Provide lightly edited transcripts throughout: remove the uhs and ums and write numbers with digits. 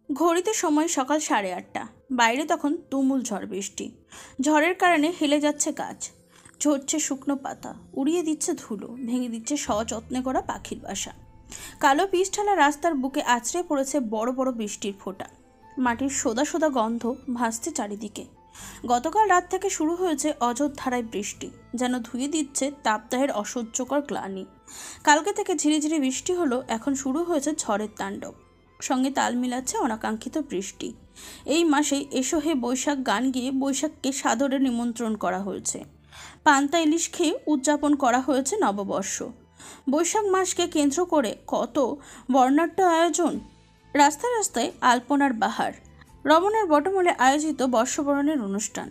ঘড়িতে সময় সকাল 8:30। বাইরে তখন তুমুল ঝড় বৃষ্টি। ঝড়ের কারণে হেলে যাচ্ছে গাছ, ঝরছে শুকনো পাতা, উড়িয়ে দিচ্ছে ধুলো, ভেঙে দিচ্ছে সযত্নে করা পাখির বাসা। কালো পিচঢালা রাস্তার বুকে আছড়ে পড়েছে বড় বড় বৃষ্টির ফোঁটা। মাটির সোদা সোদা গন্ধ ভাসছে চারিদিকে। গতকাল রাত থেকে শুরু হয়েছে অযোধ্যারায় বৃষ্টি, যেন ধুয়ে দিচ্ছে তাপদাহের অসহ্যকর গ্লানি। কালকে থেকে ঝিরিঝিরি বৃষ্টি হলো, এখন শুরু হয়েছে ঝড়ের তাণ্ডব। সঙ্গে তাল মিলাচ্ছে অনাকাঙ্ক্ষিত বৃষ্টি। এই মাসে এসো হে বৈশাখ গান গিয়ে বৈশাখকে সাদরে নিমন্ত্রণ করা হয়েছে। পান্তা ইলিশ খেয়ে উদযাপন করা হয়েছে নববর্ষ। বৈশাখ মাসকে কেন্দ্র করে কত বর্ণাঢ্য আয়োজন। রাস্তায় রাস্তায় আলপনার বাহার, রমণের বটমূলে আয়োজিত বর্ষবরণের অনুষ্ঠান,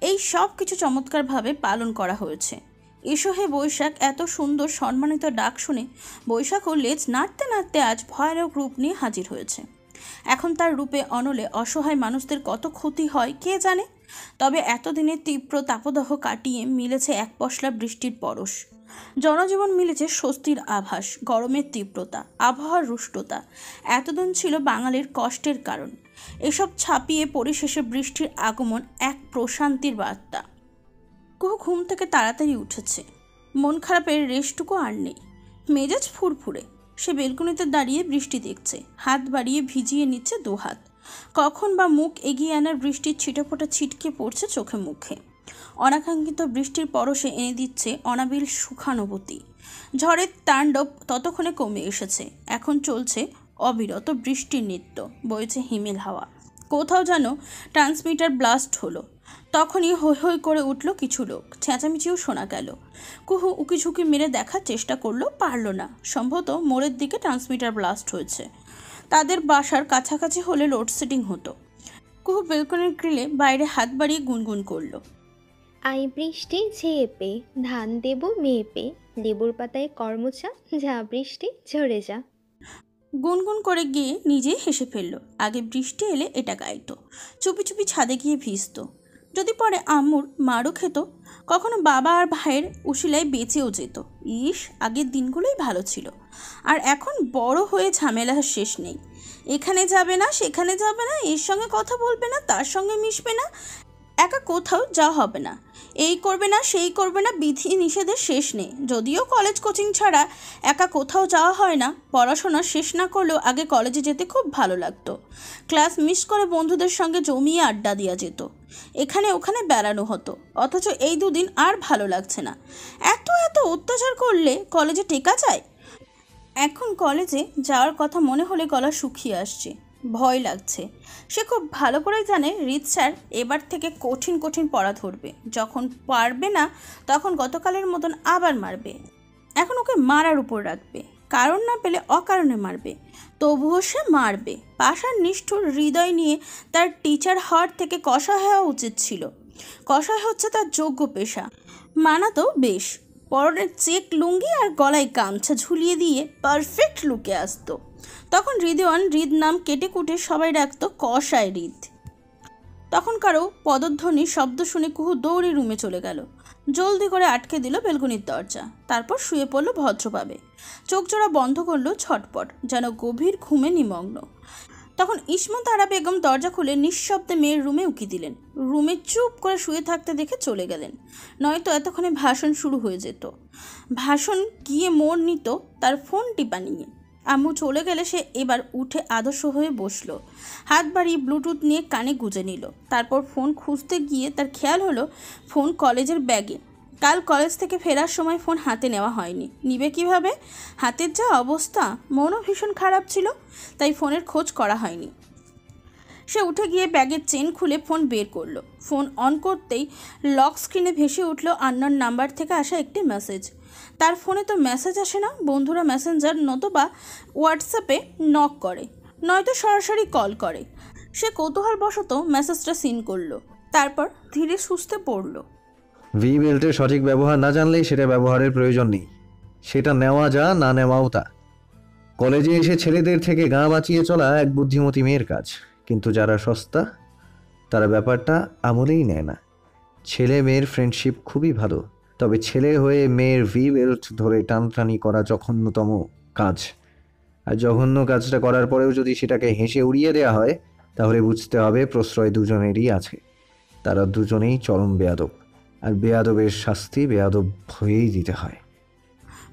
এই সব কিছু চমৎকারভাবে পালন করা হয়েছে। এসো হে বৈশাখ এত সুন্দর সম্মানিত ডাক শুনে বৈশাখও লেজ নাড়তে নাড়তে আজ ভয়ানক রূপ নিয়ে হাজির হয়েছে। এখন তার রূপে অনলে অসহায় মানুষদের কত ক্ষতি হয় কে জানে। তবে এতদিনের তীব্র তাপদাহ কাটিয়ে মিলেছে এক পশলা বৃষ্টির পরশ। জনজীবন মিলেছে স্বস্তির আভাস। গরমের তীব্রতা, আবহাওয়ার রুষ্টতা এতদিন ছিল বাঙালির কষ্টের কারণ। এসব ছাপিয়ে পরিশেষে বৃষ্টির আগমন এক প্রশান্তির বার্তা। কুহু ঘুম থেকে তাড়াতাড়ি উঠেছে। মন খারাপের রেশটুকু আর নেই। মেজাজ ফুরফুরে। সে বেলকনিতে দাঁড়িয়ে বৃষ্টি দেখছে, হাত বাড়িয়ে ভিজিয়ে নিচ্ছে দুহাত। কখন বা মুখ এগিয়ে আনার বৃষ্টির ছিটেফোঁটা ছিটকে পড়ছে চোখে মুখে। অনাকাঙ্ক্ষিত বৃষ্টির পরশে এনে দিচ্ছে অনাবিল সুখানুভূতি। ঝড়ের তাণ্ডব ততক্ষণে কমে এসেছে। এখন চলছে অবিরত বৃষ্টির নৃত্য, বইছে হিমেল হাওয়া। কোথাও যেন ট্রান্সমিটার ব্লাস্ট হলো। তখনই হৈ হৈ করে উঠল কিছু লোক, চেঁচামেচিও শোনা গেল। কুহু উকিঝুঁকি মেরে দেখার চেষ্টা করলো, পারল না। সম্ভবত মোড়ের দিকে ট্রান্সমিটার ব্লাস্ট হয়েছে। তাদের বাসার কাছাকাছি হলে লোডশেডিং হতো। কুহু বেলকনির গ্রিলে বাইরে হাত বাড়িয়ে গুনগুন করলো, আই বৃষ্টি ঝেয়ে পে, ধান দেব মেয়ে পে, লেবুর পাতায় কর্মচা, যা বৃষ্টি ঝরে যা। গুনগুন করে গিয়ে নিজেই হেসে ফেলল। আগে বৃষ্টি এলে এটা গাইতো, চুপি চুপি ছাদে গিয়ে ভিজতো। যদি পরে আম্মুর মারও খেত, কখনো বাবা আর ভাইয়ের উশিলায় বেঁচেও যেত। ইস, আগের দিনগুলোই ভালো ছিল। আর এখন বড় হয়ে ঝামেলার শেষ নেই। এখানে যাবে না, সেখানে যাবে না, এর সঙ্গে কথা বলবে না, তার সঙ্গে মিশবে না, একা কোথাও যাওয়া হবে না, এই করবে না সেই করবে না, বিধি নিষেধের শেষ নেই। যদিও কলেজ কোচিং ছাড়া একা কোথাও যাওয়া হয় না। পড়াশোনা শেষ না করলেও আগে কলেজে যেতে খুব ভালো লাগতো। ক্লাস মিস করে বন্ধুদের সঙ্গে জমিয়ে আড্ডা দেওয়া যেত, এখানে ওখানে বেড়ানো হতো। অথচ এই দুদিন আর ভালো লাগছে না। এত এত অত্যাচার করলে কলেজে টেকা যায়? এখন কলেজে যাওয়ার কথা মনে হলে গলা শুকিয়ে আসছে, ভয় লাগছে। সে খুব ভালো করেই জানে রিত স্যার এবার থেকে কঠিন কঠিন পড়া ধরবে। যখন পারবে না তখন গতকালের মতন আবার মারবে। এখন ওকে মারার উপর রাখবে, কারণ না পেলে অকারণে মারবে, তবুও সে মারবে। পাষাণ নিষ্ঠুর হৃদয় নিয়ে তার টিচার হওয়ার থেকে কষায় হওয়া উচিত ছিল। কষায় হচ্ছে তার যোগ্য পেশা। মানাতো বেশ, পরনের চেক লুঙ্গি আর গলায় গামছা ঝুলিয়ে দিয়ে পারফেক্ট লুকে আসতো। তখন হৃদয়ন হৃদ নাম কেটে কুটে সবাই ডাকতো কষায় হৃদ। তখন কারো পদধ্বনির শব্দ শুনে কুহু দৌড়ে রুমে চলে গেল। জলদি করে আটকে দিল বেলকনির দরজা। তারপর শুয়ে পড়ল ভদ্রভাবে। চোখ জোড়া বন্ধ করলো ছটপট, যেন গভীর ঘুমে নিমগ্ন। তখন ইসমত আরা বেগম দরজা খুলে নিঃশব্দে মেয়ের রুমে উকি দিলেন। রুমে চুপ করে শুয়ে থাকতে দেখে চলে গেলেন, নয়তো এতক্ষণে ভাষণ শুরু হয়ে যেত। ভাষণ গিয়ে মোড় নিত তার ফোন টিপা নিয়ে। আম্মু চলে গেলে সে এবার উঠে আদর্শ হয়ে বসলো, হাত বাড়িয়ে ব্লুটুথ নিয়ে কানে গুঁজে নিল। তারপর ফোন খুঁজতে গিয়ে তার খেয়াল হলো ফোন কলেজের ব্যাগে। কাল কলেজ থেকে ফেরার সময় ফোন হাতে নেওয়া হয়নি, নিবে কিভাবে? হাতের যা অবস্থা, মনও ভীষণ খারাপ ছিল, তাই ফোনের খোঁজ করা হয়নি। সে উঠে গিয়ে ব্যাগের চেন খুলে ফোন বের করলো। ফোন অন করতেই লক স্ক্রিনে ভেসে উঠল আননোন নাম্বার থেকে আসা একটি মেসেজ। তার ফোনে তো মেসেজ আসে না, বন্ধুরা মেসেঞ্জার নতুবা হোয়াটসঅ্যাপে নক করে, নয়তো সরাসরি কল করে। সে কৌতূহলবশত মেসেজটা সিন করলো, তারপর ধীরে সুস্থে পড়লো। ভি বেল্টের সঠিক ব্যবহার না জানলেই সেটা ব্যবহারের প্রয়োজন নেই। সেটা নেওয়া যা, না নেওয়াও তা। কলেজে এসে ছেলেদের থেকে গা বাঁচিয়ে চলা এক বুদ্ধিমতী মেয়ের কাজ, কিন্তু যারা সস্তা তারা ব্যাপারটা আমলেই নেয় না। ছেলে মেয়ের ফ্রেন্ডশিপ খুবই ভালো, তবে ছেলে হয়ে মেয়ের ভি বেল্ট ধরে টানটানি করা জঘন্যতম কাজ। আর জঘন্য কাজটা করার পরেও যদি সেটাকে হেসে উড়িয়ে দেওয়া হয়, তাহলে বুঝতে হবে প্রশ্রয় দুজনেরই আছে। তারা দুজনেই চরম বেয়াদব, আর বেয়াদবের শাস্তি বেয়াদব হয়েই দিতে হয়।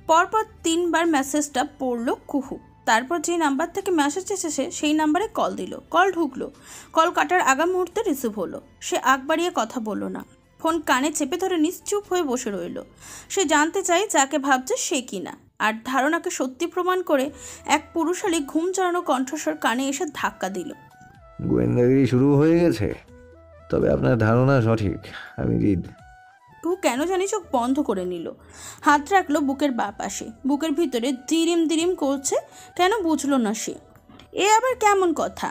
পরপর 3বার মেসেজটা পড়ল কুহু। তারপর যে নাম্বার থেকে মেসেজ এসেছে সেই নাম্বারে কল দিল। কল ঢুকলো। কল কাটার আগা মুহূর্তে রিসিভ হলো। সে আগ বাড়িয়ে কথা বলল না, ফোন কানে চেপে ধরে নিশ্চুপ হয়ে বসে রইল। সে জানতে চায় যাকে ভাবছে সে কিনা। আর ধারণাকে সত্যি প্রমাণ করে এক পুরুষালী ঘুম চড়ানো কণ্ঠস্বর কানে এসে ধাক্কা দিল। গোয়েন্দাগিরি শুরু হয়ে গেছে। তবে আপনার ধারণা সঠিক, আমি হৃদ। কুহু কেন জানি চোখ বন্ধ করে নিল। হাত রাখলো বুকের বাঁ পাশে। বুকের ভিতরে দিরিম দিরিম করছে, কেন বুঝলো না সে। এ আবার কেমন কথা?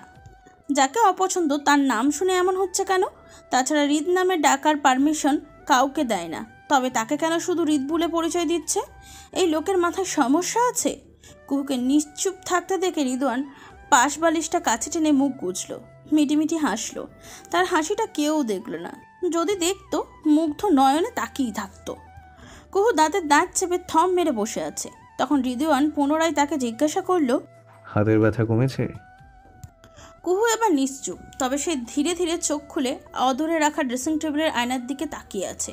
যাকে অপছন্দ তার নাম শুনে এমন হচ্ছে কেন? তাছাড়া হৃদ নামে ডাকার পারমিশন কাউকে দেয় না, তবে তাকে কেন শুধু হৃদ বলে পরিচয় দিচ্ছে? এই লোকের মাথায় সমস্যা আছে। কুহুকে নিশ্চুপ থাকতে দেখে রিদওয়ান পাশ বালিশটা কাছে টেনে মুখ গুজলো, মিটিমিটি হাসলো। তার হাসিটা কেউ দেখল না, যদি দেখতো মুগ্ধ নয়নে তাকিয়ে থাকতো। কুহু দাঁতের দাঁত চেপে থম মেরে বসে আছে। তখন রিদওয়ান পুনরায় তাকে জিজ্ঞাসা করলো, হাতের ব্যথা কমেছে? কুহু এবার নিশ্চুপ, তবে সে ধীরে ধীরে চোখ খুলে অদূরে রাখা ড্রেসিং টেবিলের আয়নার দিকে তাকিয়ে আছে।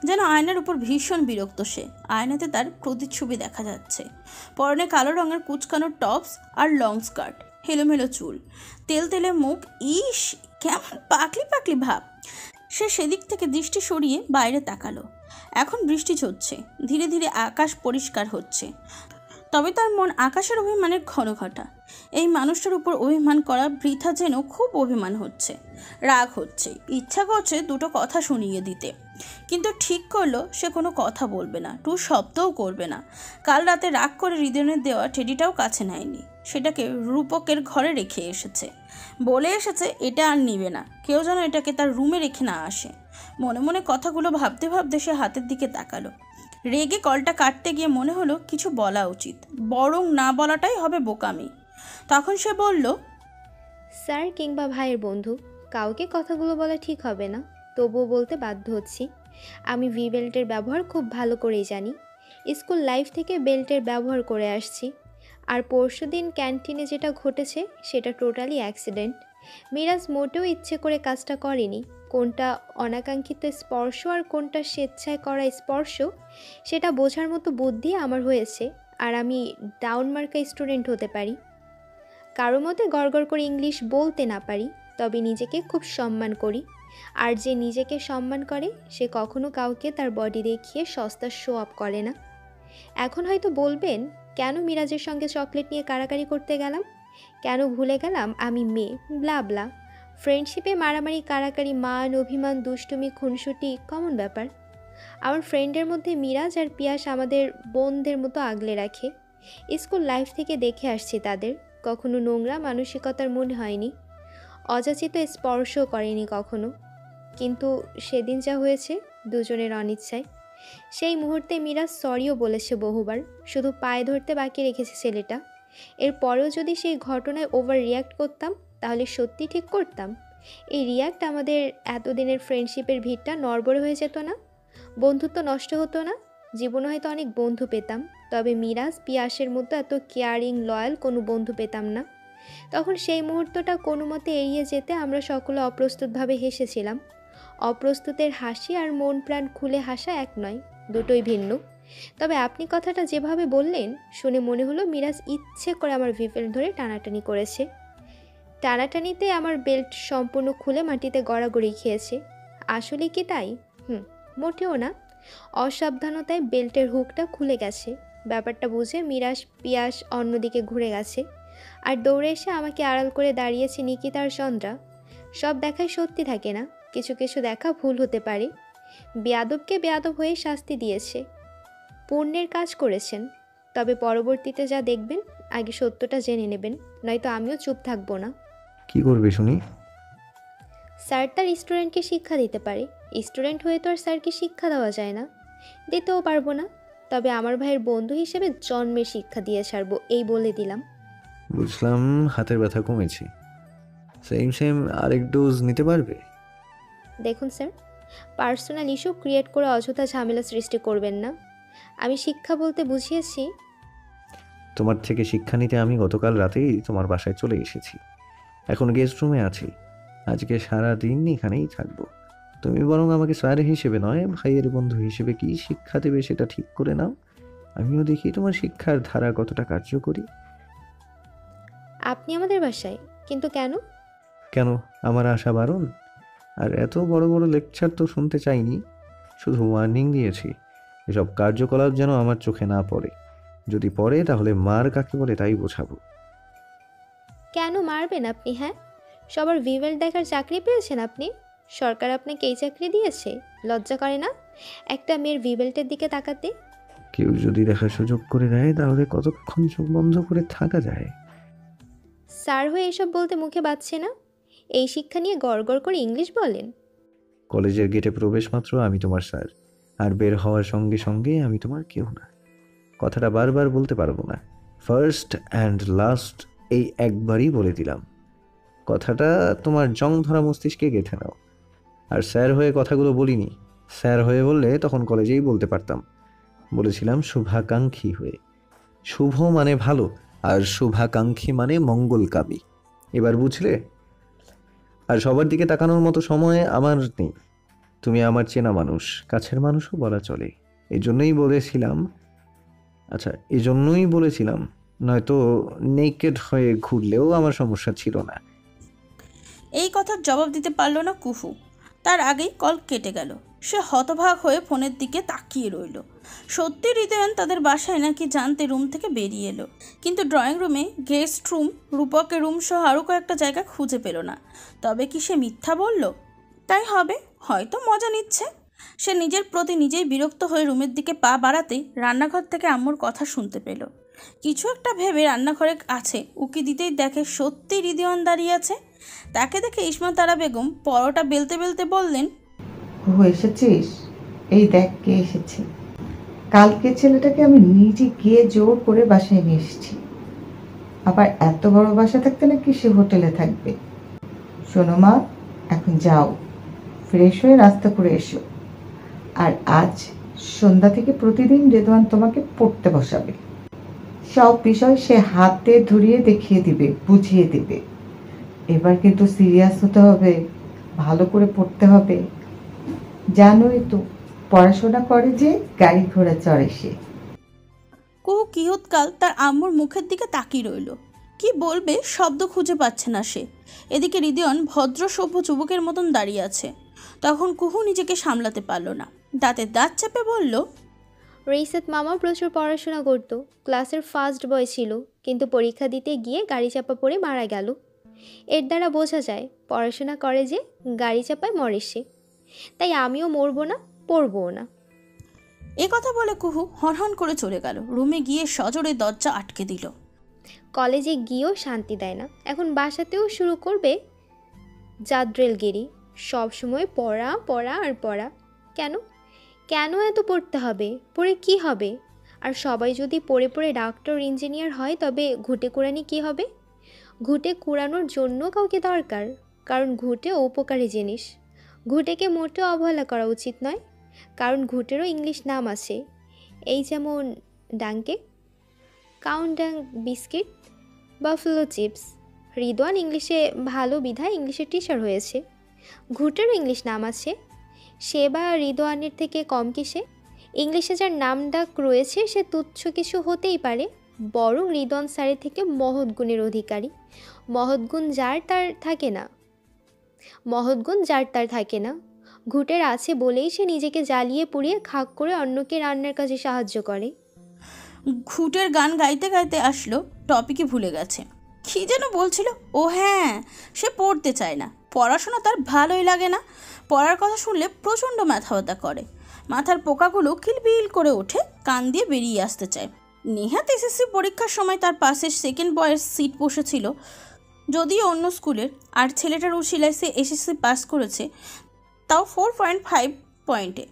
যেন আয়নার উপর ভীষণ বিরক্ত সে। আয়নাতে তার প্রতিচ্ছবি দেখা যাচ্ছে। পরনে কালো রঙের কুচকানো টপস আর লং স্কার্ট, হেলোমেলো চুল, তেলতেলে মুখ। ইস, কেমন পাকলি পাকলি ভাব। সে সেদিক থেকে দৃষ্টি সরিয়ে বাইরে তাকালো। এখন বৃষ্টি ঝরছে, ধীরে ধীরে আকাশ পরিষ্কার হচ্ছে। তবে তার মন আকাশের অভিমানের ঘনঘটা। এই মানুষটার উপর অভিমান করা বৃথা, যেন খুব অভিমান হচ্ছে, রাগ হচ্ছে। ইচ্ছা করছে দুটো কথা শুনিয়ে দিতে, কিন্তু ঠিক করলো সে কোনো কথা বলবে না, টু শব্দও করবে না। কাল রাতে রাগ করে হৃদয়ের দেওয়া টেডিটাও কাছে নেয়নি, সেটাকে রূপকের ঘরে রেখে এসেছে। বলে এসেছে এটা আর নিবে না, কেউ যেন এটাকে তার রুমে রেখে না আসে। মনে মনে কথাগুলো ভাবতে ভাবতে সে হাতের দিকে তাকালো। রেগে কলটা কাটতে গিয়ে মনে হলো কিছু বলা উচিত, বরং না বলাটাই হবে বোকামি। তখন সে বলল, স্যার কিংবা ভাইয়ের বন্ধু, কাউকে কথাগুলো বলা ঠিক হবে না, তবুও বলতে বাধ্য হচ্ছি। আমি ভি বেল্টের ব্যবহার খুব ভালো করেই জানি। স্কুল লাইফ থেকে বেল্টের ব্যবহার করে আসছি। আর পরশুদিন ক্যান্টিনে যেটা ঘটেছে সেটা টোটালি অ্যাক্সিডেন্ট। মিরাজ মোটেও ইচ্ছে করে কাজটা করেনি। কোনটা অনাকাঙ্ক্ষিত স্পর্শ আর কোনটা স্বেচ্ছায় করা স্পর্শ সেটা বোঝার মতো বুদ্ধি আমার হয়েছে। আর আমি ডাউন মার্কা স্টুডেন্ট হতে পারি, কারো মতে গড়গড় করে ইংলিশ বলতে না পারি, তবে নিজেকে খুব সম্মান করি। আর যে নিজেকে সম্মান করে সে কখনো কাউকে তার বডি দেখিয়ে সস্তা শো আপ করে না। এখন হয়তো বলবেন, কেন মিরাজের সঙ্গে চকলেট নিয়ে কাড়াকাড়ি করতে গেলাম, কেন ভুলে গেলাম আমি মেয়ে, ব্লা ব্লা। ফ্রেন্ডশিপে মারামারি, কাড়াকাড়ি, মান অভিমান, দুষ্টুমি, খুনসুটি কমন ব্যাপার। আমার ফ্রেন্ডের মধ্যে মিরাজ আর পিয়াস আমাদের বোনদের মতো আগলে রাখে। স্কুল লাইফ থেকে দেখে আসছি তাদের, কখনো নোংরা মানসিকতার মনে হয়নি, অযাচিত স্পর্শও করেনি কখনো। কিন্তু সেদিন যা হয়েছে দুজনের অনিচ্ছায়। সেই মুহূর্তে মিরাজ সরিও বলেছে বহুবার, শুধু পায়ে ধরতে বাকি রেখেছে ছেলেটা। এরপরেও যদি সেই ঘটনায় ওভার রিয়্যাক্ট করতাম তাহলে সত্যি ঠিক করতাম। এই রিয়্যাক্ট আমাদের এতদিনের ফ্রেন্ডশিপের ভিড়টা নড়বড়ে হয়ে যেত না, বন্ধুত্ব নষ্ট হতো না, জীবনে হয়তো অনেক বন্ধু পেতাম, তবে মিরাজ পিয়াসের মতো এত কেয়ারিং লয়াল কোনো বন্ধু পেতাম না। তখন সেই মুহূর্তটা কোনো মতে এড়িয়ে যেতে আমরা সকলে অপ্রস্তুতভাবে হেসেছিলাম। অপ্রস্তুতের হাসি আর মন প্রাণ খুলে হাসা এক নয়, দুটোই ভিন্ন। তবে আপনি কথাটা যেভাবে বললেন শুনে মনে হলো মিরাজ ইচ্ছে করে আমার ভিফেল ধরে টানাটানি করেছে। টানাটানিতে আমার বেল্ট সম্পূর্ণ খুলে মাটিতে গড়াগড়ি খেয়েছে। আসলে কি তাই? মোটেও না। অসাবধানতায় বেল্টের হুকটা খুলে গেছে। ব্যাপারটা বুঝে মিরাজ পিয়াস অন্যদিকে ঘুরে গেছে, আর দৌড়ে এসে আমাকে আড়াল করে দাঁড়িয়েছে নিকিতা আর চন্দ্রা। সব দেখায় সত্যি থাকে না, কিছু কিছু দেখা ভুল হতে পারে। বেয়াদবকে বেয়াদব হয়ে শাস্তি দিয়েছে, পুণ্যের কাজ করেছেন। তবে পরবর্তীতে যা দেখবেন আগে সত্যটা জেনে নেবেন, নয়তো আমিও চুপ থাকবো না। কি করবে শুনি? স্যার তার স্টুডেন্টকে শিক্ষা দিতে পারে, স্টুডেন্ট হয়ে তো আর স্যারকে শিক্ষা দেওয়া যায় না, দিতেও পারবো না। তবে আমার ভাইয়ের বন্ধু হিসেবে জন্মের শিক্ষা দিয়ে ছাড়বো, এই বলে দিলাম। বুঝলাম, হাতের ব্যথা কমেছে। সেম সেম আরেক ডোজ নিতে পারবে? দেখুন স্যার, পার্সোনাল ইস্যু ক্রিয়েট করে অযথা ঝামেলা সৃষ্টি করবেন না। আমি শিক্ষা বলতে বুঝিয়েছি। তোমার থেকে শিক্ষা নিতে আমি গতকাল রাতেই তোমার বাসায় চলে এসেছি। এখন গেস্ট রুমে আছি। আজকে সারা দিন এখানেই থাকবো। তুমি বরং আমাকে স্যার হিসেবে নয়, ভাইয়ের বন্ধু হিসেবে কি শিক্ষা দেবে সেটা ঠিক করে নাও। আমিও দেখি তোমার শিক্ষার ধারা কতটা কার্যকরী। আপনি আমাদের বাসায়? কিন্তু কেন? কেন, আমার আশা বারণ? আর এত বড় বড় লেকচার তো শুনতে চাইনি, শুধু ওয়ার্নিং দিয়েছি এসব কার্যকলাপ যেন আমার চোখে না পড়ে। যদি পড়ে তাহলে মার কাকে বলে তাই বোঝাবো। কেন মারবেন আপনি? হ্যাঁ, সবার ভিভেল দেখার চাকরি পেয়েছেন আপনি। সরকার আপনাকে এই চাকরি দিয়েছে, লজ্জা করে না একটা মেয়ের ভিভেলটের দিকে তাকাতে? কেউ যদি দেখার সুযোগ করে দেয় তাহলে কতক্ষণ চোখ বন্ধ করে থাকা যায়? স্যার হয়ে এসব বলতে মুখে বাজছে না? এই শিক্ষা নিয়ে গড় করে ইংলিশ বলেন? কলেজের গেটে প্রবেশ মাত্র আমি তোমার স্যার, আর বের হওয়ার সঙ্গে সঙ্গে আমি তোমার কেউ না। কথাটা বারবার বলতে পারবো না, ফার্স্ট অ্যান্ড লাস্ট এই একবারই বলে দিলাম। কথাটা তোমার জং ধরা মস্তিষ্কে গেঁথে নাও। আর স্যার হয়ে কথাগুলো বলিনি, স্যার হয়ে বললে তখন কলেজেই বলতে পারতাম। বলেছিলাম শুভাকাঙ্ক্ষী হয়ে। শুভ মানে ভালো, আর শুভাকাঙ্ক্ষী মানে মঙ্গলকামী। এবার বুঝলে? আর সবার দিকে তাকানোর মতো সময় আমার নেই। তুমি আমার চেনা মানুষ, কাছের মানুষও বলা চলে। এজন্যই বলেছিলাম, নয়তো নেকেড হয়ে ঘুরলেও আমার সমস্যা ছিল না। এই কথার জবাব দিতে পারল না কুহু। তার আগেই কল কেটে গেল। সে হতভাগ হয়ে ফোনের দিকে তাকিয়ে রইল। সত্যি হৃদয়ন তাদের বাসায় নাকি জানতে রুম থেকে বেরিয়ে এলো, কিন্তু ড্রয়িং রুমে, গেস্ট রুম, রূপকের রুম সহ আরও কয়েকটা জায়গা খুঁজে পেল না। তবে কি সে মিথ্যা বলল? তাই হবে, হয়তো মজা নিচ্ছে। সে নিজের প্রতি নিজেই বিরক্ত হয়ে রুমের দিকে পা বাড়াতেই রান্নাঘর থেকে আম্মুর কথা শুনতে পেল। কিছু একটা ভেবে রান্নাঘরে আছে উকি দিতেই দেখে সত্যি হৃদয়ন দাঁড়িয়ে আছে। তাকে দেখে ইসমা তারা বেগম পরোটা বেলতে বেলতে বললেন, ও এসেছিস? এই দেখ কে এসেছে। কালকে ছেলেটাকে আমি নিজে গিয়ে জোর করে বাসায় নিয়ে এসেছি। আবার এত বড় বাসা থাকতে নাকি সে হোটেলে থাকবে। শোনো মা, এখন যাও, ফ্রেশ হয়ে নাস্তা করে এসো। আর আজ সন্ধ্যা থেকে প্রতিদিন রেদওয়ান তোমাকে পড়তে বসাবে। সব বিষয় সে হাতে ধরিয়ে দেখিয়ে দিবে, বুঝিয়ে দিবে। এবার কিন্তু সিরিয়াস হতে হবে, ভালো করে পড়তে হবে। জানোই তো পড়াশোনা করে যে গাড়ি ঘোড়া চড়ে সে। কুহু কিয়ৎকাল তার আম্মুর মুখের দিকে তাকিয়ে রইল। কি বলবে শব্দ খুঁজে পাচ্ছে না সে। এদিকে হৃদয়ন ভদ্র সভ্য যুবকের মতন দাঁড়িয়ে আছে। তখন কুহু নিজেকে সামলাতে পারল না, দাঁতে দাঁত চেপে বলল, রিসাত মামা প্রচুর পড়াশোনা করতো, ক্লাসের ফার্স্ট বয় ছিল, কিন্তু পরীক্ষা দিতে গিয়ে গাড়ি চাপা পড়ে মারা গেল। এর দ্বারা বোঝা যায় পড়াশোনা করে যে গাড়ি চাপায় মরে সে। তাই আমিও মরবো না, পড়বও না। এ কথা বলে কুহু হনহন করে চলে গেল। রুমে গিয়ে সজোরে দরজা আটকে দিল। কলেজে গিয়েও শান্তি দেয় না, এখন বাসাতেও শুরু করবে জাদ্রেলগিরি। সবসময় পড়া পড়া আর পড়া। কেন কেন এত পড়তে হবে? পড়ে কি হবে? আর সবাই যদি পড়ে পড়ে ডাক্তার ইঞ্জিনিয়ার হয় তবে ঘুঁটে কুড়ানি কী হবে? ঘুঁটে কুড়ানোর জন্য কাউকে দরকার, কারণ ঘুঁটে উপকারী জিনিস। ঘুঁটেকে মোটেও অবহেলা করা উচিত নয়, কারণ ঘুঁটেরও ইংলিশ নাম আছে। এই যেমন ডাঙ্কে, কাউন্টাং বিস্কিট, বাফেলো চিপস। রিদওয়ান ইংলিশে ভালো বিধায় ইংলিশের টিচার হয়েছে। ঘুঁটেরও ইংলিশ নাম আছে। সে বা রিদওয়ানের থেকে কম কিসে? ইংলিশে যার নাম ডাক রয়েছে সে তুচ্ছ কিছু হতেই পারে, বরং রিদওয়ান স্যারের থেকে মহৎ গুণের অধিকারী। মহৎ গুণ যার তার থাকে না। ঘুঁটের আছে বলেই সে নিজেকে জ্বালিয়ে পুড়িয়ে খাক করে অন্যকে রান্নার কাজে সাহায্য করে। ঘুটের গান গাইতে গাইতে আসলো, টপিকই ভুলে গেছে। কী যেন বলছিল? ও হ্যাঁ, সে পড়তে চায় না, পড়াশোনা তার ভালোই লাগে না। পড়ার কথা শুনলে প্রচণ্ড মাথা ব্যথা করে, মাথার পোকাগুলো কিলবিল করে ওঠে, কান দিয়ে বেরিয়ে আসতে চায়। নেহাত এসএসসি পরীক্ষার সময় তার পাশে সেকেন্ড বয়ের সিট বসেছিল, যদিও অন্য স্কুলের। আর ছেলেটার উশিলায় সে এসএসসি পাস করেছে, তাও 4.5 পয়েন্টে।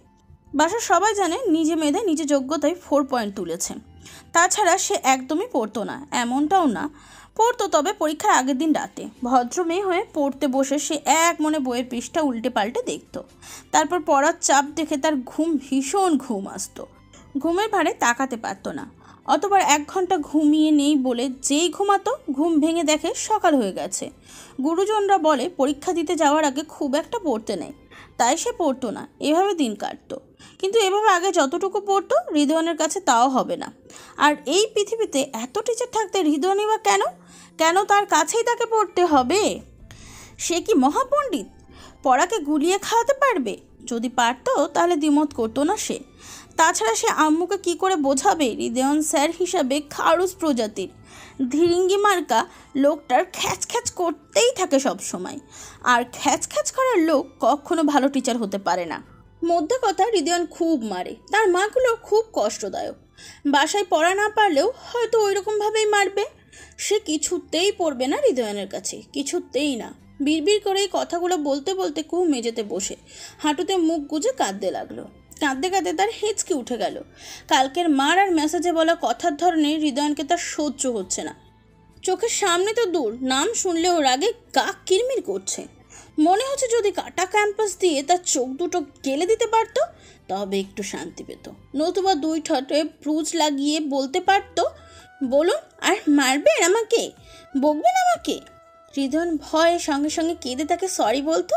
বাসার সবাই জানে নিজে মেধে নিজে যোগ্যতায় 4 পয়েন্ট তুলেছে। তাছাড়া সে একদমই পড়তো না এমনটাও না, পড়তো তবে পরীক্ষার আগের দিন রাতে। ভদ্র মেয়ে হয়ে পড়তে বসে সে এক মনে বইয়ের পৃষ্ঠা উল্টে পাল্টে দেখত। তারপর পড়ার চাপ দেখে তার ভীষণ ঘুম আসতো। ঘুমের ভারে তাকাতে পারতো না। অতবার 1 ঘন্টা ঘুমিয়ে নেই বলে যেই ঘুমাতো ঘুম ভেঙে দেখে সকাল হয়ে গেছে। গুরুজনরা বলে পরীক্ষা দিতে যাওয়ার আগে খুব একটা পড়তে নেই, তাই সে পড়তো না, এভাবে দিন কাটতো। কিন্তু এভাবে আগে যতটুকু পড়তো হৃদয়নের কাছে তাও হবে না। আর এই পৃথিবীতে এত টিচার থাকতে হৃদয়নই বা কেন কেন তার কাছেই তাকে পড়তে হবে? সে কি মহাপণ্ডিত? পড়াকে গুলিয়ে খাওয়াতে পারবে? যদি পারতো তাহলে দ্বিমত করতো না সে। তাছাড়া সে আম্মুকে কি করে বোঝাবে হৃদয়ন স্যার হিসাবে খারুস প্রজাতির ধিরিঙ্গি মার্কা লোকটার খ্যাচ খ্যাচ করতেই থাকে সব সময়। আর খ্যাচ খ্যাচ করার লোক কখনো ভালো টিচার হতে পারে না। মধ্যে কথা হৃদয়ন খুব মারে, তার মাগুলো খুব কষ্টদায়ক। বাসায় পড়া না পারলেও হয়তো ওই রকমভাবেই মারবে। সে কিছুতেই পড়বে না হৃদয়নের কাছে, কিছুতেই না। বিড়বিড় করে এই কথাগুলো বলতে বলতে কুহু মেঝেতে বসে হাঁটুতে মুখ গুজে কাঁদতে লাগলো। কাঁদতে কাঁদতে তার হেঁচকি উঠে গেল। কালকের মার আর মেসেজে বলা কথার ধরনে হৃদয়নকে তার সহ্য হচ্ছে না। চোখের সামনে তো দূর, নাম শুনলেও রাগে গা কিরমির করছে। মনে হচ্ছে যদি কাটা ক্যাম্পাস দিয়ে তার চোখ দুটো গেলে দিতে পারতো তবে একটু শান্তি পেত, নতুবা 2 ঠোঁটে ব্রুজ লাগিয়ে বলতে পারতো, বলুন আর মারবেন আমাকে, বকবেন আমাকে। হৃদয়ন ভয়ে সঙ্গে সঙ্গে কেঁদে তাকে সরি বলতো,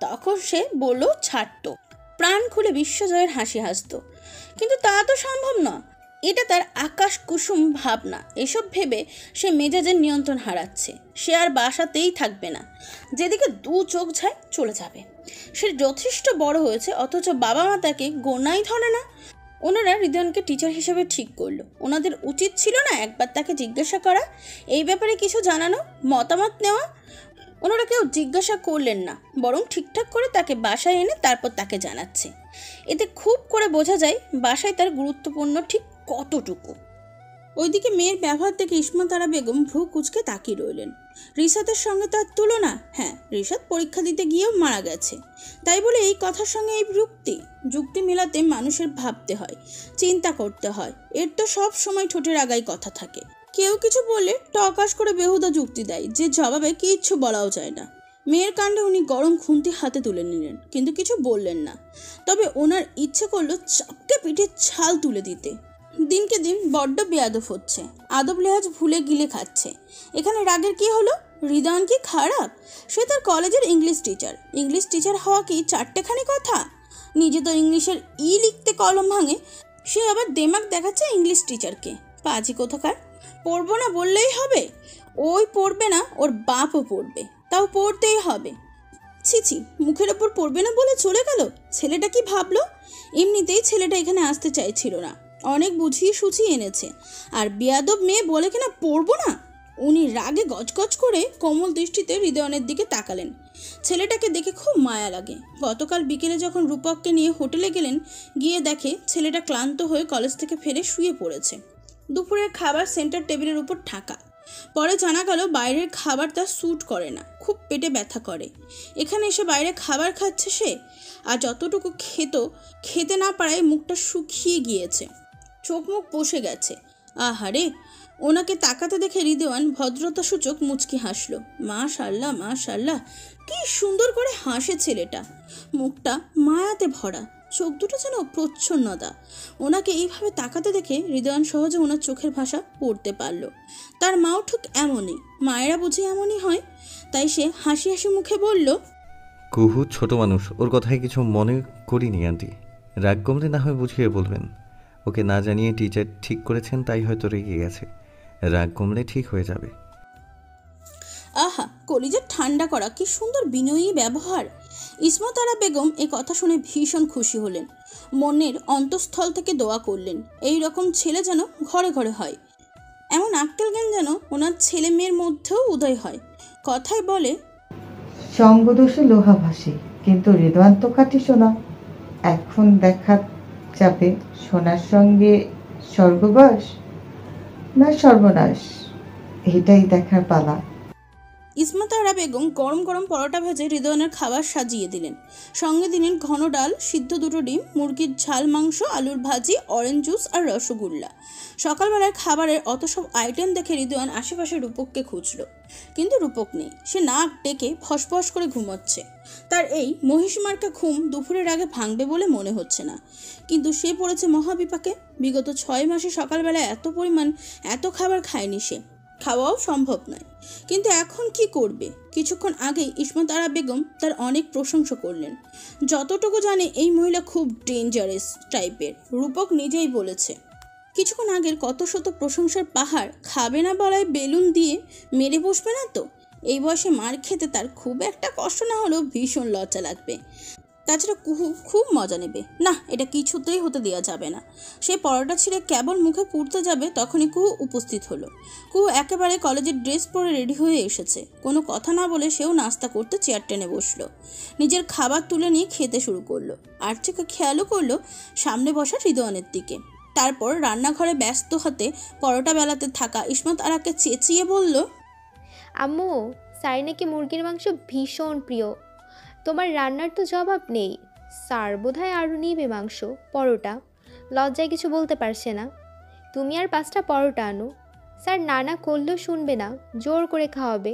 তখন সে বললেও ছাড়তো, প্রাণ খুলে বিশ্বজয়ের হাসি হাসতো। কিন্তু তা তো সম্ভব না। এটা তার আকাশ কুসুম ভাবনা। এসব ভেবে সে মেজাজের নিয়ন্ত্রণ হারাচ্ছে। সে আর বাসাতেই থাকবে না, যেদিকে 2 চোখ যায় চলে যাবে। সে যথেষ্ট বড় হয়েছে, অথচ বাবা মা তাকে গোনাই ধরে না। ওনারা হৃদয়নকে টিচার হিসেবে ঠিক করলো। ওনাদের উচিত ছিল না একবার তাকে জিজ্ঞাসা করা, এই ব্যাপারে কিছু জানানো, মতামত নেওয়া? ওনারা কেউ জিজ্ঞাসা করলেন না, বরং ঠিকঠাক করে তাকে বাসায় এনে তারপর তাকে জানাচ্ছে। এতে খুব করে বোঝা যায় বাসায় তার গুরুত্বপূর্ণ ঠিক কতটুকু। ওইদিকে মেয়ের ব্যবহার থেকে ইসমতারা বেগম ভ্রু কুচকে তাকিয়ে রইলেন। রিশাতের সঙ্গে তার তুলনা? হ্যাঁ, রিশাত পরীক্ষা দিতে গিয়েও মারা গেছে, তাই বলে এই কথার সঙ্গে এই যুক্তি মেলাতে মানুষের ভাবতে হয়, চিন্তা করতে হয়। এর তো সব সময় ঠোঁটের আগায় কথা থাকে। কেউ কিছু বললে টকাশ করে বেহুদা যুক্তি দেয়, যে জবাবে কিচ্ছু বলাও যায় না। মেয়ের কাণ্ডে উনি গরম খুন্তি হাতে তুলে নিলেন, কিন্তু কিছু বললেন না। তবে ওনার ইচ্ছে করলো চাপকে পিঠে ছাল তুলে দিতে। দিনকে দিন বড্ড বেয়াদব হচ্ছে, আদব লেহাজ ভুলে গিলে খাচ্ছে। এখানে রাগের কি হলো? হৃদয়ন কি খারাপ? সে তার কলেজের ইংলিশ টিচার হওয়া কি 4টেখানি কথা? নিজে তো ইংলিশের লিখতে কলম ভাঙে, সে আবার দেমাগ দেখাচ্ছে ইংলিশ টিচারকে। পাজি কোথাকার। পড়বো না বললেই হবে? ওই পড়বে না, ওর বাপও পড়বে, তাও পড়তেই হবে। ছিছি, মুখের ওপর পড়বে না বলে চলে গেল। ছেলেটা কি ভাবলো? এমনিতেই ছেলেটা এখানে আসতে চাইছিল না, অনেক বুঝিয়ে সুঝিয়ে এনেছে, আর বেয়াদব মেয়ে বলে কিনা পড়বো না। উনি রাগে গজগজ করে কোমল দৃষ্টিতে হৃদয়নের দিকে তাকালেন। ছেলেটাকে দেখে খুব মায়া লাগে। গতকাল বিকেলে যখন রূপককে নিয়ে হোটেলে গেলেন, গিয়ে দেখে ছেলেটা ক্লান্ত হয়ে কলেজ থেকে ফিরে শুয়ে পড়েছে। দুপুরের খাবার সেন্টার টেবিলের উপর ঢাকা। পরে জানা গেল বাইরের খাবার তার স্যুট করে না, খুব পেটে ব্যথা করে। এখানে এসে বাইরে খাবার খাচ্ছে সে, আর যতটুকু খেতে না পারায় মুখটা শুকিয়ে গিয়েছে, চোখ মুখ বসে গেছে। আহারে, ওনাকে তাকাতে দেখে হৃদয়ন ভদ্রতা সূচক মুচকি হাসলো। মাশাআল্লাহ মাশাআল্লাহ, কি সুন্দর করে হাসে ছেলেটা, মুখটা মায়াতে ভরা, চোখ দুটো যেন প্রচ্ছন্নতা। ওনাকে এইভাবে তাকাতে দেখে হৃদয়ন সহজে ওনার চোখের ভাষা পড়তে পারল। তার মাও ঠিক এমনই, মায়েরা বুঝে এমনই হয়। তাই সে হাসি হাসি মুখে বলল, কুহু ছোট মানুষ, ওর কথায় কিছু মনে করিনি আন্টি। রাগ কমলে না হয় বুঝিয়ে বলবেন। ওকে না জানিয়ে টিচার ঠিক করেছেন, তাই হয়তো রেগে গেছে। রাগ কমলে ঠিক হয়ে যাবে। আহা, কলিজা ঠান্ডা করা কি সুন্দর বিনয়ী ব্যবহার। ইসমতারা বেগম এ কথা শুনে ভীষণ খুশি হলেন। মনের অন্তঃস্থল থেকে দোয়া করলেন এই রকম ছেলে যেন ঘরে ঘরে হয়, এমন আক্কেল জ্ঞান যেন ওনার ছেলে মেয়ের মধ্যেও উদয় হয়। কথায় বলে, সঙ্গদোষে লোহা ভাসে, কিন্তু হৃদয়ন তো খাঁটি সোনা। এখন দেখা যাবে সোনার সঙ্গে স্বর্গবাস না সর্বনাশ, এটাই দেখার পালা। ইসমাতারা বেগম গরম গরম পরোটা ভেজে হৃদয়নের খাবার সাজিয়ে দিলেন। সঙ্গে দিলেন ঘন ডাল, সিদ্ধ 2টো ডিম, মুরগির ঝাল মাংস, আলুর ভাজি, অরেঞ্জ জুস আর রসগোল্লা। সকালবেলার খাবারের অত সব আইটেম দেখে হৃদয়ন আশেপাশে রূপককে খুঁজল, কিন্তু রূপক নেই। সে নাক ডেকে ফসফস করে ঘুমোচ্ছে। তার এই মহিষমার্কা ঘুম দুপুরের আগে ভাঙবে বলে মনে হচ্ছে না, কিন্তু সে পড়েছে মহাবিপাকে। বিগত 6 মাসে সকালবেলা এত পরিমাণ এত খাবার খায়নি সে, খাওয়াও সম্ভব নয়। কিন্তু এখন কি করবে? কিছুক্ষণ আগেই ইসমাত আরা বেগম তার অনেক প্রশংসা করলেন। যতটুকু জানে এই মহিলা খুব ডেঞ্জারাস টাইপের, রূপক নিজেই বলেছে। কিছুক্ষণ আগের কত শত প্রশংসার পাহাড় খাবে না বলায় বেলুন দিয়ে মেরে বসবে না তো? এই বয়সে মার খেতে তার খুব একটা কষ্ট না হলেও ভীষণ লজ্জা লাগবে। তাছাড়া কুহু খুব মজা নেবে। না, এটা কিছুতেই হতে দেওয়া যাবে না। সে পরোটা ছিঁড়ে কেবল মুখে পুড়তে যাবে, তখনই কুহু উপস্থিত হলো। কুহু একেবারে কলেজের ড্রেস পরে রেডি হয়ে এসেছে। কোনো কথা না বলে সেও নাস্তা করতে চেয়ার টেনে বসলো। নিজের খাবার তুলে নিয়ে খেতে শুরু করলো। আর চোখে খেয়ালও করলো সামনে বসা হৃদয়নের দিকে। তারপর রান্নাঘরে ব্যস্ত হতে পরোটা বেলাতে থাকা ইসমাত আরাকে চেঁচিয়ে বলল, আম্মু, স্যার নাকি মুরগির মাংস ভীষণ প্রিয়। তোমার রান্নার তো জবাব নেই। স্যার বোধহয় আরও নিবে মাংস, পরোটা। লজ্জায় কিছু বলতে পারছে না। তুমি আর 5টা পরোটা আনো। স্যার নানা করলেও শুনবে না, জোর করে খাওয়াবে।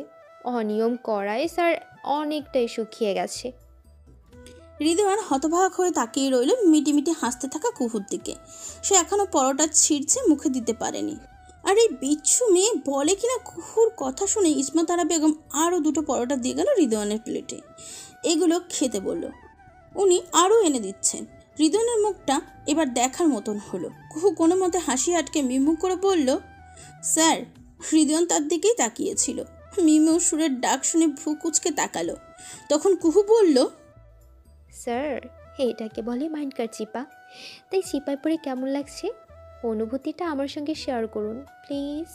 অনিয়ম করায় স্যার অনেকটাই শুকিয়ে গেছে। হৃদয়ন হতবাক হয়ে তাকিয়ে রইল মিটিমিটি হাসতে থাকা কুহুর দিকে। সে এখনো পরোটা ছিঁড়ছে, মুখে দিতে পারেনি। আর এই বিচ্ছু মেয়ে বলে কিনা কুহুর কথা শুনে ইসমাত আরা বেগম আরও 2টো পরোটা দিয়ে গেল হৃদয়নের প্লেটে। এগুলো খেতে বলল। উনি আরও এনে দিচ্ছেন। হৃদয়নের মুখটা এবার দেখার মতন হলো। কুহু কোনো মতে হাসি আটকে মিমু করে বলল, স্যার। হৃদয়ন তার দিকেই তাকিয়েছিল। মিমু সুরের ডাক শুনে ভ্রু কুচকে তাকালো। তখন কুহু বলল, স্যার, এটাকে বলে মাইন্ড কার চিপা। তাই চিপায় পড়ে কেমন লাগছে অনুভূতিটা আমার সঙ্গে শেয়ার করুন প্লিজ।